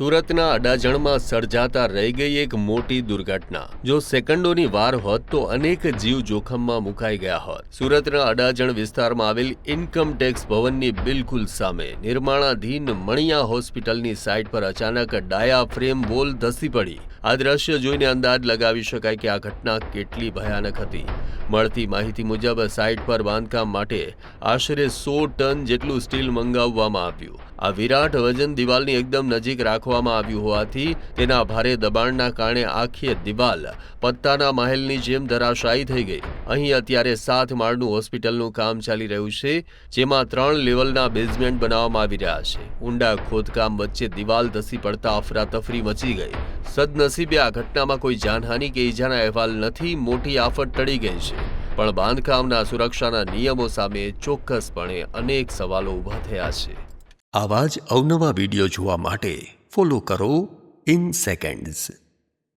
સુરતના અડાજણમાં સર્જાતા રહી ગઈ એક મોટી દુર્ઘટના। જો સેકન્ડોની વાર હોત તો અનેક જીવ જોખમમાં મુકાઈ ગયા હોત। સુરતના અડાજણ વિસ્તારમાં આવેલ ઇન્કમ ટેક્સ ભવનની બિલકુલ સામે નિર્માણાધીન મણિયા હોસ્પિટલની સાઇટ પર અચાનક ડાયાફ્રેમ વોલ ધસી પડી। આ દ્રશ્ય જોઈને અંદાજ લગાવી શકાય કે આ ઘટના કેટલી ભયાનક હતી। મળતી માહિતી મુજબ સાઇટ પર બાંધકામ માટે આશરે 100 ટન જેટલું સ્ટીલ મંગાવવામાં આવ્યું। આ વિરાટ વજન દિવાલની એકદમ નજીક રાખવામાં આવ્યું હોવાથી તેના ભારે દબાણના કારણે આખી દિવાલ પત્તાના મહેલની જેમ ધરાશાયી થઈ ગઈ। અહીં અત્યારે 7 માળનું હોસ્પિટલનું કામ ચાલી રહ્યું છે, જેમાં 3 લેવલના બેઝમેન્ટ બનાવવામાં આવી રહ્યા છે। ઊંડા ખોદકામ વચ્ચે દિવાલ ધસી પડતા અફરાતફરી મચી ગઈ। સદનસીબે આ ઘટનામાં કોઈ જાનહાનિ કે ઈજાના અહેવાલ નથી। મોટી આફત ટળી ગઈ છે, પણ બાંધકામના સુરક્ષાના નિયમો સામે ચોક્કસપણે અનેક સવાલો ઊભા થયા છે। આવા જ અવનવા વિડીયો જોવા માટે ફોલો કરો ઇન સેકન્ડ્સ।